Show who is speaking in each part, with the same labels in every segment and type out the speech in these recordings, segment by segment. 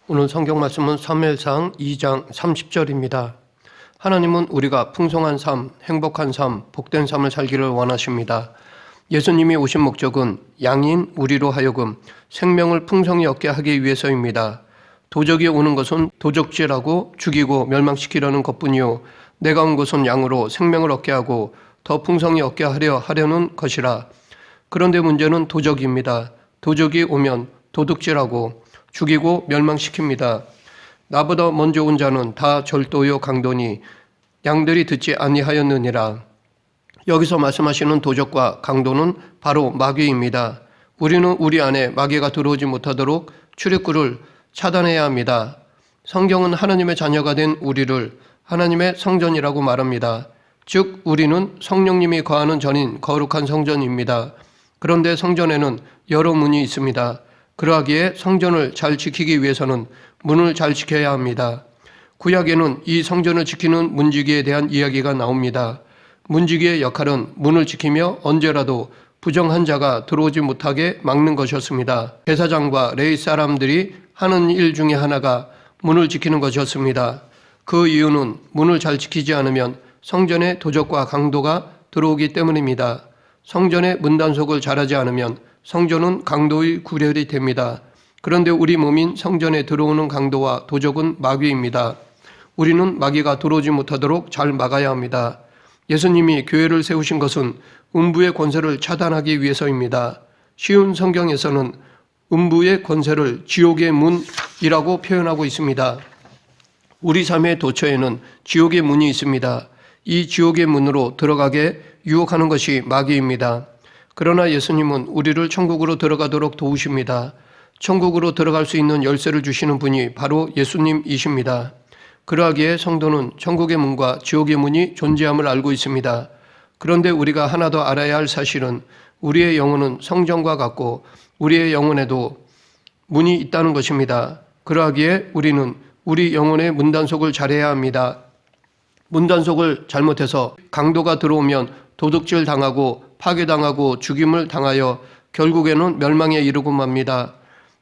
Speaker 1: 오늘 성경 말씀은 사무엘상 2장 30절입니다. 하나님은 우리가 풍성한 삶, 행복한 삶, 복된 삶을 살기를 원하십니다. 예수님이 오신 목적은 양인 우리로 하여금 생명을 풍성히 얻게 하기 위해서입니다. 도적이 오는 것은 도적질하고 죽이고 멸망시키려는 것뿐이요 내가 온 것은 양으로 생명을 얻게 하고 더 풍성히 얻게 하려는 것이라. 그런데 문제는 도적입니다. 도적이 오면 도둑질하고 죽이고 멸망시킵니다. 나보다 먼저 온 자는 다 절도요 강도니 양들이 듣지 아니하였느니라. 여기서 말씀하시는 도적과 강도는 바로 마귀입니다. 우리는 우리 안에 마귀가 들어오지 못하도록 출입구를 차단해야 합니다. 성경은 하나님의 자녀가 된 우리를 하나님의 성전이라고 말합니다. 즉 우리는 성령님이 거하는 전인 거룩한 성전입니다. 그런데 성전에는 여러 문이 있습니다. 그러하기에 성전을 잘 지키기 위해서는 문을 잘 지켜야 합니다. 구약에는 이 성전을 지키는 문지기에 대한 이야기가 나옵니다. 문지기의 역할은 문을 지키며 언제라도 부정한 자가 들어오지 못하게 막는 것이었습니다. 제사장과 레위 사람들이 하는 일 중에 하나가 문을 지키는 것이었습니다. 그 이유는 문을 잘 지키지 않으면 성전에 도적과 강도가 들어오기 때문입니다. 성전의 문단속을 잘하지 않으면 성전은 강도의 구렬이 됩니다. 그런데 우리 몸인 성전에 들어오는 강도와 도적은 마귀입니다. 우리는 마귀가 들어오지 못하도록 잘 막아야 합니다. 예수님이 교회를 세우신 것은 음부의 권세를 차단하기 위해서입니다. 쉬운 성경에서는 음부의 권세를 지옥의 문이라고 표현하고 있습니다. 우리 삶의 도처에는 지옥의 문이 있습니다. 이 지옥의 문으로 들어가게 유혹하는 것이 마귀입니다. 그러나 예수님은 우리를 천국으로 들어가도록 도우십니다. 천국으로 들어갈 수 있는 열쇠를 주시는 분이 바로 예수님이십니다. 그러하기에 성도는 천국의 문과 지옥의 문이 존재함을 알고 있습니다. 그런데 우리가 하나 더 알아야 할 사실은 우리의 영혼은 성전과 같고 우리의 영혼에도 문이 있다는 것입니다. 그러하기에 우리는 우리 영혼의 문단속을 잘해야 합니다. 문단속을 잘못해서 강도가 들어오면 도둑질 당하고 파괴당하고 죽임을 당하여 결국에는 멸망에 이르고 맙니다.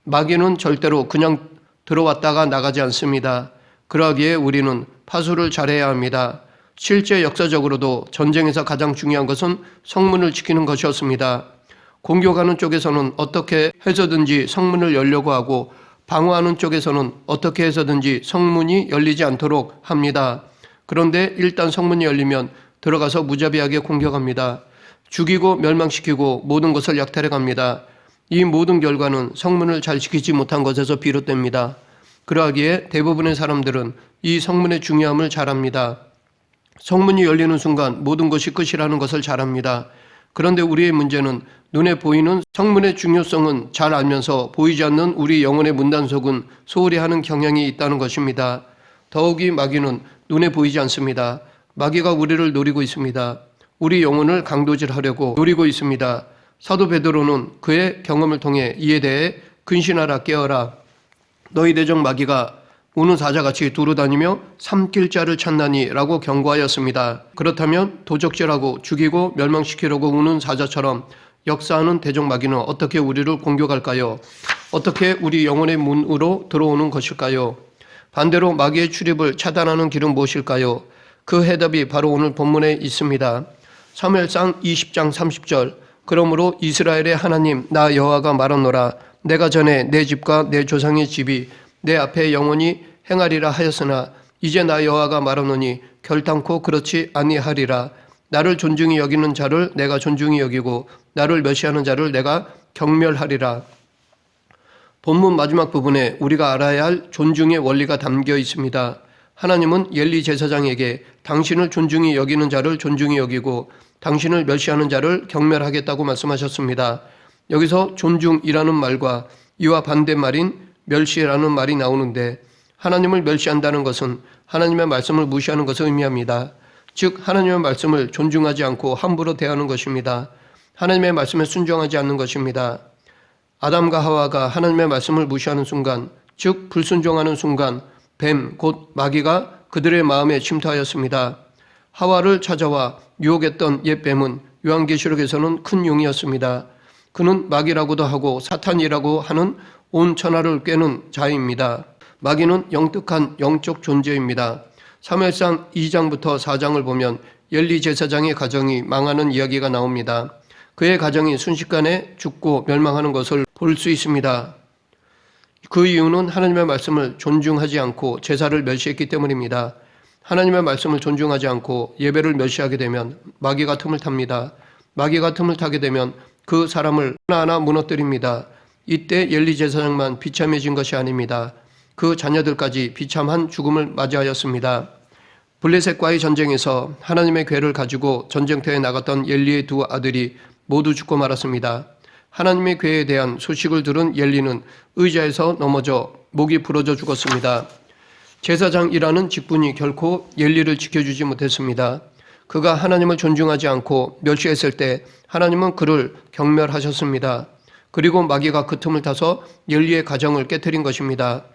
Speaker 1: 마귀는 절대로 그냥 들어왔다가 나가지 않습니다. 그러기에 우리는 파수를 잘해야 합니다. 실제 역사적으로도 전쟁에서 가장 중요한 것은 성문을 지키는 것이었습니다. 공격하는 쪽에서는 어떻게 해서든지 성문을 열려고 하고 방어하는 쪽에서는 어떻게 해서든지 성문이 열리지 않도록 합니다. 그런데 일단 성문이 열리면 들어가서 무자비하게 공격합니다. 죽이고 멸망시키고 모든 것을 약탈해 갑니다. 이 모든 결과는 성문을 잘 지키지 못한 것에서 비롯됩니다. 그러하기에 대부분의 사람들은 이 성문의 중요함을 잘 압니다. 성문이 열리는 순간 모든 것이 끝이라는 것을 잘 압니다. 그런데 우리의 문제는 눈에 보이는 성문의 중요성은 잘 알면서 보이지 않는 우리 영혼의 문단속은 소홀히 하는 경향이 있다는 것입니다. 더욱이 마귀는 눈에 보이지 않습니다. 마귀가 우리를 노리고 있습니다. 우리 영혼을 강도질하려고 노리고 있습니다. 사도 베드로는 그의 경험을 통해 이에 대해 근신하라 깨어라. 너희 대적 마귀가 우는 사자같이 두루다니며 삼킬 자를 찾나니 라고 경고하였습니다. 그렇다면 도적질하고 죽이고 멸망시키려고 우는 사자처럼 역사하는 대적 마귀는 어떻게 우리를 공격할까요? 어떻게 우리 영혼의 문으로 들어오는 것일까요? 반대로 마귀의 출입을 차단하는 길은 무엇일까요? 그 해답이 바로 오늘 본문에 있습니다. 사무엘상 20장 30절 그러므로 이스라엘의 하나님 나 여호와가 말하노라 내가 전에 내 집과 내 조상의 집이 내 앞에 영원히 행하리라 하였으나 이제 나 여호와가 말하노니 결단코 그렇지 아니하리라. 나를 존중히 여기는 자를 내가 존중히 여기고 나를 멸시하는 자를 내가 경멸하리라. 본문 마지막 부분에 우리가 알아야 할 존중의 원리가 담겨 있습니다. 하나님은 엘리 제사장에게 당신을 존중히 여기는 자를 존중히 여기고 당신을 멸시하는 자를 경멸하겠다고 말씀하셨습니다. 여기서 존중이라는 말과 이와 반대말인 멸시라는 말이 나오는데 하나님을 멸시한다는 것은 하나님의 말씀을 무시하는 것을 의미합니다. 즉 하나님의 말씀을 존중하지 않고 함부로 대하는 것입니다. 하나님의 말씀에 순종하지 않는 것입니다. 아담과 하와가 하나님의 말씀을 무시하는 순간, 즉 불순종하는 순간 뱀, 곧 마귀가 그들의 마음에 침투하였습니다. 하와를 찾아와 유혹했던 옛 뱀은 요한계시록에서는 큰 용이었습니다. 그는 마귀라고도 하고 사탄이라고 하는 온 천하를 꿰는 자입니다. 마귀는 영특한 영적 존재입니다. 사무엘상 2장부터 4장을 보면 엘리 제사장의 가정이 망하는 이야기가 나옵니다. 그의 가정이 순식간에 죽고 멸망하는 것을 볼 수 있습니다. 그 이유는 하나님의 말씀을 존중하지 않고 제사를 멸시했기 때문입니다. 하나님의 말씀을 존중하지 않고 예배를 멸시하게 되면 마귀가 틈을 탑니다. 마귀가 틈을 타게 되면 그 사람을 하나하나 무너뜨립니다. 이때 엘리 제사장만 비참해진 것이 아닙니다. 그 자녀들까지 비참한 죽음을 맞이하였습니다. 블레셋과의 전쟁에서 하나님의 궤를 가지고 전쟁터에 나갔던 엘리의 두 아들이 모두 죽고 말았습니다. 하나님의 궤에 대한 소식을 들은 엘리는 의자에서 넘어져 목이 부러져 죽었습니다. 제사장이라는 직분이 결코 엘리를 지켜주지 못했습니다. 그가 하나님을 존중하지 않고 멸시했을 때 하나님은 그를 경멸하셨습니다. 그리고 마귀가 그 틈을 타서 엘리의 가정을 깨뜨린 것입니다.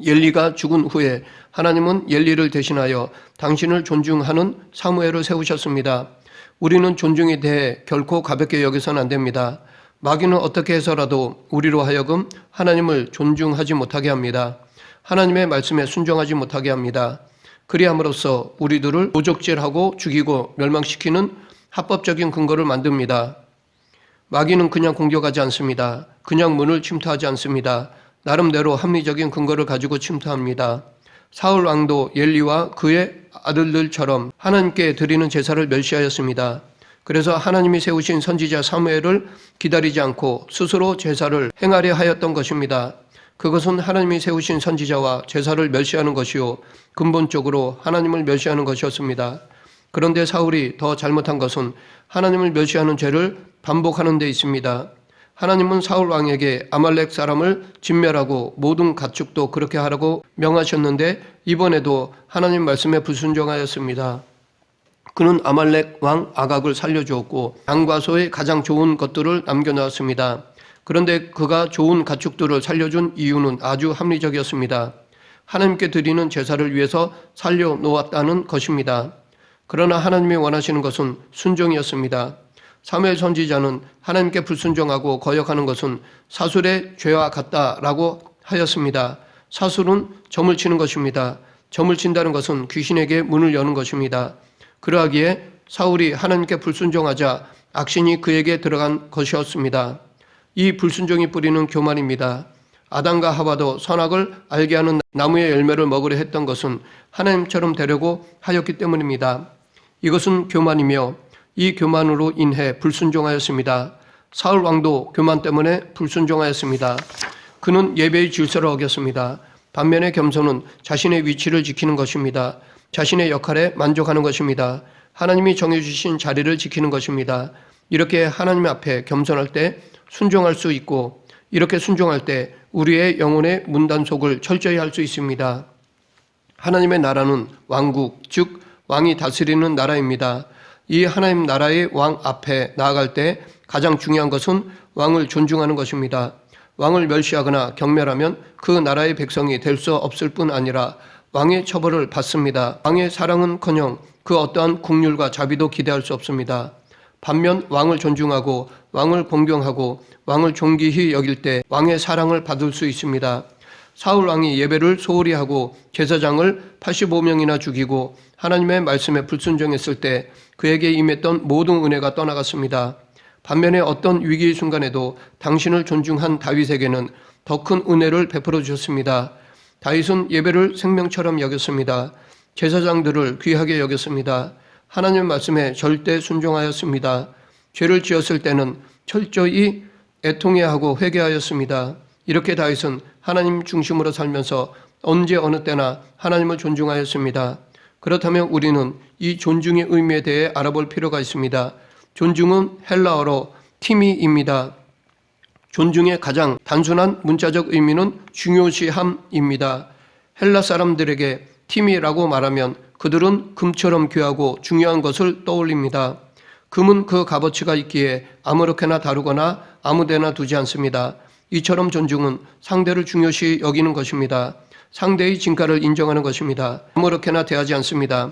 Speaker 1: 엘리가 죽은 후에 하나님은 엘리를 대신하여 당신을 존중하는 사무엘을 세우셨습니다. 우리는 존중에 대해 결코 가볍게 여겨서는 안 됩니다. 마귀는 어떻게 해서라도 우리로 하여금 하나님을 존중하지 못하게 합니다. 하나님의 말씀에 순종하지 못하게 합니다. 그리함으로써 우리들을 도적질하고 죽이고 멸망시키는 합법적인 근거를 만듭니다. 마귀는 그냥 공격하지 않습니다. 그냥 문을 침투하지 않습니다. 나름대로 합리적인 근거를 가지고 침투합니다. 사울 왕도 엘리와 그의 아들들처럼 하나님께 드리는 제사를 멸시하였습니다. 그래서 하나님이 세우신 선지자 사무엘을 기다리지 않고 스스로 제사를 행하려 하였던 것입니다. 그것은 하나님이 세우신 선지자와 제사를 멸시하는 것이요 근본적으로 하나님을 멸시하는 것이었습니다. 그런데 사울이 더 잘못한 것은 하나님을 멸시하는 죄를 반복하는 데 있습니다. 하나님은 사울 왕에게 아말렉 사람을 진멸하고 모든 가축도 그렇게 하라고 명하셨는데 이번에도 하나님 말씀에 불순종하였습니다. 그는 아말렉 왕 아각을 살려주었고 양과 소의 가장 좋은 것들을 남겨놓았습니다. 그런데 그가 좋은 가축들을 살려준 이유는 아주 합리적이었습니다. 하나님께 드리는 제사를 위해서 살려놓았다는 것입니다. 그러나 하나님이 원하시는 것은 순종이었습니다. 사무엘 선지자는 하나님께 불순종하고 거역하는 것은 사술의 죄와 같다라고 하였습니다. 사술은 점을 치는 것입니다. 점을 친다는 것은 귀신에게 문을 여는 것입니다. 그러하기에 사울이 하나님께 불순종하자 악신이 그에게 들어간 것이었습니다. 이 불순종이 뿌리는 교만입니다. 아담과 하와도 선악을 알게 하는 나무의 열매를 먹으려 했던 것은 하나님처럼 되려고 하였기 때문입니다. 이것은 교만이며 이 교만으로 인해 불순종하였습니다. 사울 왕도 교만 때문에 불순종하였습니다. 그는 예배의 질서를 어겼습니다. 반면에 겸손은 자신의 위치를 지키는 것입니다. 자신의 역할에 만족하는 것입니다. 하나님이 정해주신 자리를 지키는 것입니다. 이렇게 하나님 앞에 겸손할 때 순종할 수 있고 이렇게 순종할 때 우리의 영혼의 문단속을 철저히 할 수 있습니다. 하나님의 나라는 왕국, 즉 왕이 다스리는 나라입니다. 이 하나님 나라의 왕 앞에 나아갈 때 가장 중요한 것은 왕을 존중하는 것입니다. 왕을 멸시하거나 경멸하면 그 나라의 백성이 될 수 없을 뿐 아니라 왕의 처벌을 받습니다. 왕의 사랑은커녕 그 어떠한 국률과 자비도 기대할 수 없습니다. 반면 왕을 존중하고 왕을 공경하고 왕을 존귀히 여길 때 왕의 사랑을 받을 수 있습니다. 사울 왕이 예배를 소홀히 하고 제사장을 85명이나 죽이고 하나님의 말씀에 불순종했을 때 그에게 임했던 모든 은혜가 떠나갔습니다. 반면에 어떤 위기의 순간에도 당신을 존중한 다윗에게는 더 큰 은혜를 베풀어 주셨습니다. 다윗은 예배를 생명처럼 여겼습니다. 제사장들을 귀하게 여겼습니다. 하나님 말씀에 절대 순종하였습니다. 죄를 지었을 때는 철저히 애통해하고 회개하였습니다. 이렇게 다윗은 하나님 중심으로 살면서 언제 어느 때나 하나님을 존중하였습니다. 그렇다면 우리는 이 존중의 의미에 대해 알아볼 필요가 있습니다. 존중은 헬라어로 티미입니다. 존중의 가장 단순한 문자적 의미는 중요시함입니다. 헬라 사람들에게 티미라고 말하면 그들은 금처럼 귀하고 중요한 것을 떠올립니다. 금은 그 값어치가 있기에 아무렇게나 다루거나 아무데나 두지 않습니다. 이처럼 존중은 상대를 중요시 여기는 것입니다. 상대의 진가를 인정하는 것입니다. 아무렇게나 대하지 않습니다.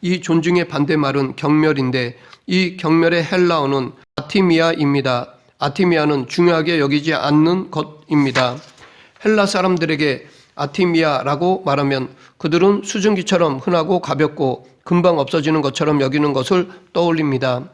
Speaker 1: 이 존중의 반대말은 경멸인데 이 경멸의 헬라어는 아티미아입니다. 아티미아는 중요하게 여기지 않는 것입니다. 헬라 사람들에게 아티미아라고 말하면 그들은 수증기처럼 흔하고 가볍고 금방 없어지는 것처럼 여기는 것을 떠올립니다.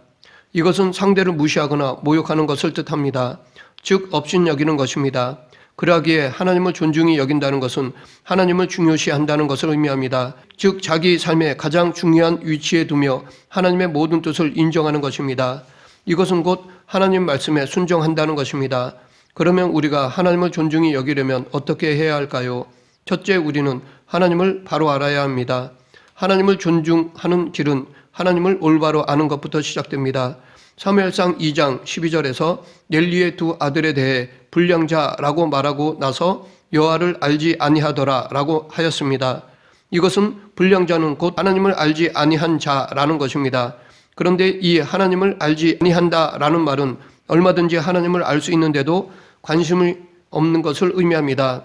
Speaker 1: 이것은 상대를 무시하거나 모욕하는 것을 뜻합니다. 즉 업신여기는 것입니다. 그러하기에 하나님을 존중히 여긴다는 것은 하나님을 중요시한다는 것을 의미합니다. 즉 자기 삶의 가장 중요한 위치에 두며 하나님의 모든 뜻을 인정하는 것입니다. 이것은 곧 하나님 말씀에 순종한다는 것입니다. 그러면 우리가 하나님을 존중히 여기려면 어떻게 해야 할까요? 첫째, 우리는 하나님을 바로 알아야 합니다. 하나님을 존중하는 길은 하나님을 올바로 아는 것부터 시작됩니다. 사무엘상 2장 12절에서 엘리의 두 아들에 대해 불량자라고 말하고 나서 여호와를 알지 아니하더라 라고 하였습니다. 이것은 불량자는 곧 하나님을 알지 아니한 자라는 것입니다. 그런데 이 하나님을 알지 아니한다라는 말은 얼마든지 하나님을 알 수 있는데도 관심이 없는 것을 의미합니다.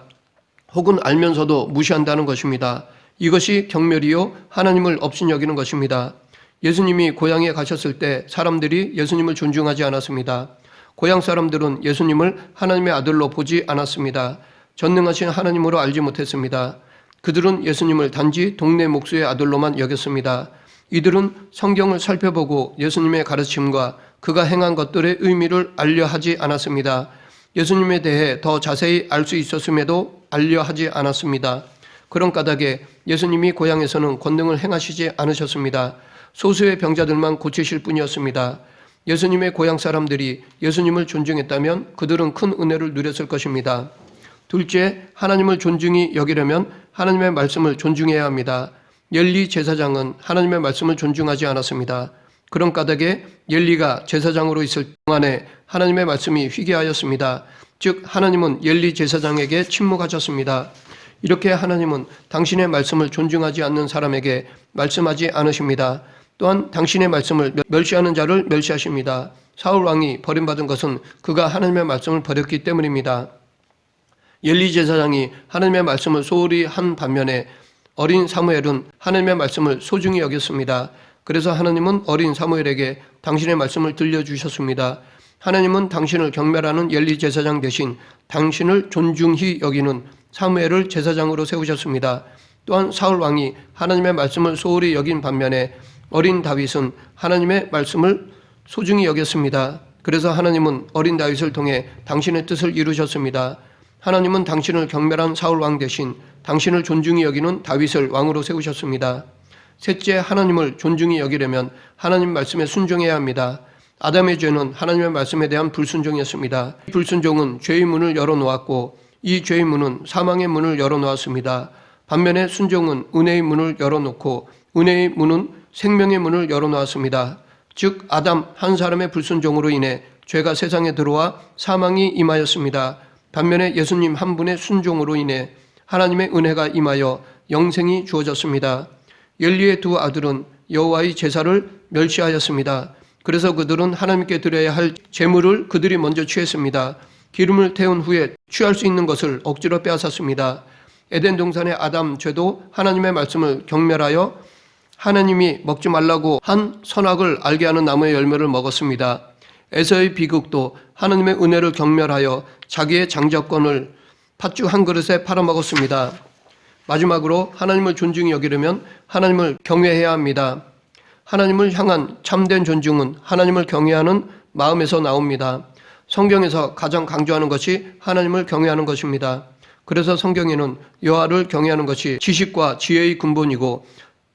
Speaker 1: 혹은 알면서도 무시한다는 것입니다. 이것이 경멸이요 하나님을 업신여기는 것입니다. 예수님이 고향에 가셨을 때 사람들이 예수님을 존중하지 않았습니다. 고향 사람들은 예수님을 하나님의 아들로 보지 않았습니다. 전능하신 하나님으로 알지 못했습니다. 그들은 예수님을 단지 동네 목수의 아들로만 여겼습니다. 이들은 성경을 살펴보고 예수님의 가르침과 그가 행한 것들의 의미를 알려 하지 않았습니다. 예수님에 대해 더 자세히 알 수 있었음에도 알려 하지 않았습니다. 그런 까닭에 예수님이 고향에서는 권능을 행하시지 않으셨습니다. 소수의 병자들만 고치실 뿐이었습니다. 예수님의 고향 사람들이 예수님을 존중했다면 그들은 큰 은혜를 누렸을 것입니다. 둘째, 하나님을 존중히 여기려면 하나님의 말씀을 존중해야 합니다. 엘리 제사장은 하나님의 말씀을 존중하지 않았습니다. 그런 까닭에 엘리가 제사장으로 있을 동안에 하나님의 말씀이 희귀하였습니다. 즉 하나님은 엘리 제사장에게 침묵하셨습니다. 이렇게 하나님은 당신의 말씀을 존중하지 않는 사람에게 말씀하지 않으십니다. 또한 당신의 말씀을 멸시하는 자를 멸시하십니다. 사울 왕이 버림받은 것은 그가 하나님의 말씀을 버렸기 때문입니다. 엘리 제사장이 하나님의 말씀을 소홀히 한 반면에 어린 사무엘은 하나님의 말씀을 소중히 여겼습니다. 그래서 하나님은 어린 사무엘에게 당신의 말씀을 들려주셨습니다. 하나님은 당신을 경멸하는 엘리 제사장 대신 당신을 존중히 여기는 사무엘을 제사장으로 세우셨습니다. 또한 사울 왕이 하나님의 말씀을 소홀히 여긴 반면에 어린 다윗은 하나님의 말씀을 소중히 여겼습니다. 그래서 하나님은 어린 다윗을 통해 당신의 뜻을 이루셨습니다. 하나님은 당신을 경멸한 사울 왕 대신 당신을 존중히 여기는 다윗을 왕으로 세우셨습니다. 셋째, 하나님을 존중히 여기려면 하나님 말씀에 순종해야 합니다. 아담의 죄는 하나님의 말씀에 대한 불순종이었습니다. 이 불순종은 죄의 문을 열어놓았고 이 죄의 문은 사망의 문을 열어놓았습니다. 반면에 순종은 은혜의 문을 열어놓고 은혜의 문은 생명의 문을 열어놓았습니다. 즉 아담 한 사람의 불순종으로 인해 죄가 세상에 들어와 사망이 임하였습니다. 반면에 예수님 한 분의 순종으로 인해 하나님의 은혜가 임하여 영생이 주어졌습니다. 엘리의 두 아들은 여호와의 제사를 멸시하였습니다. 그래서 그들은 하나님께 드려야 할 제물을 그들이 먼저 취했습니다. 기름을 태운 후에 취할 수 있는 것을 억지로 빼앗았습니다. 에덴 동산의 아담 죄도 하나님의 말씀을 경멸하여 하나님이 먹지 말라고 한 선악을 알게 하는 나무의 열매를 먹었습니다. 에서의 비극도 하나님의 은혜를 경멸하여 자기의 장자권을 팥죽 한 그릇에 팔아먹었습니다. 마지막으로 하나님을 존중히 여기려면 하나님을 경외해야 합니다. 하나님을 향한 참된 존중은 하나님을 경외하는 마음에서 나옵니다. 성경에서 가장 강조하는 것이 하나님을 경외하는 것입니다. 그래서 성경에는 여호와를 경외하는 것이 지식과 지혜의 근본이고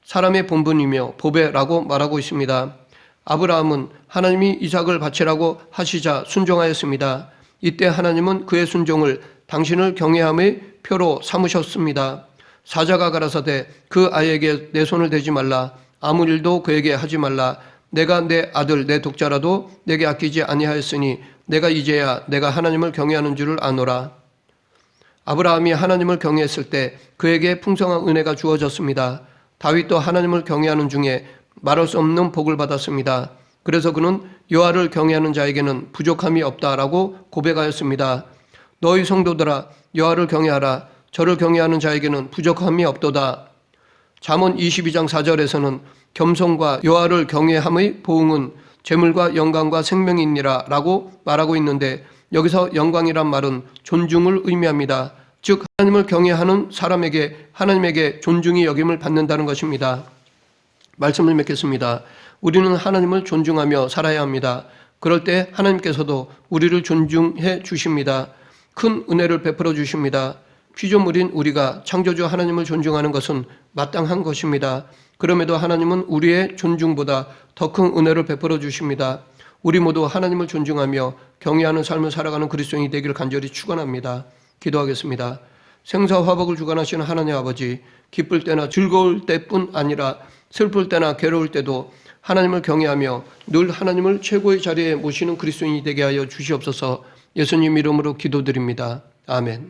Speaker 1: 사람의 본분이며 보배라고 말하고 있습니다. 아브라함은 하나님이 이삭을 바치라고 하시자 순종하였습니다. 이때 하나님은 그의 순종을 당신을 경외함의 표로 삼으셨습니다. 사자가 가라사대 그 아이에게 내 손을 대지 말라. 아무 일도 그에게 하지 말라. 내가 내 아들 내 독자라도 내게 아끼지 아니하였으니 내가 이제야 내가 하나님을 경외하는 줄을 아노라. 아브라함이 하나님을 경외했을 때 그에게 풍성한 은혜가 주어졌습니다. 다윗도 하나님을 경외하는 중에 말할 수 없는 복을 받았습니다. 그래서 그는 여호와를 경외하는 자에게는 부족함이 없다라고 고백하였습니다. 너희 성도들아 여호와를 경외하라. 저를 경외하는 자에게는 부족함이 없도다. 잠언 22장 4절에서는 겸손과 여호와를 경외함의 보응은 재물과 영광과 생명이니라 라고 말하고 있는데 여기서 영광이란 말은 존중을 의미합니다. 즉 하나님을 경외하는 사람에게 하나님에게 존중이 여김을 받는다는 것입니다. 말씀을 맺겠습니다. 우리는 하나님을 존중하며 살아야 합니다. 그럴 때 하나님께서도 우리를 존중해 주십니다. 큰 은혜를 베풀어 주십니다. 피조물인 우리가 창조주 하나님을 존중하는 것은 마땅한 것입니다. 그럼에도 하나님은 우리의 존중보다 더 큰 은혜를 베풀어 주십니다. 우리 모두 하나님을 존중하며 경외하는 삶을 살아가는 그리스도인이 되기를 간절히 축원합니다. 기도하겠습니다. 생사화복을 주관하시는 하나님 아버지, 기쁠 때나 즐거울 때뿐 아니라 슬플 때나 괴로울 때도 하나님을 경외하며 늘 하나님을 최고의 자리에 모시는 그리스도인이 되게 하여 주시옵소서. 예수님 이름으로 기도드립니다. 아멘.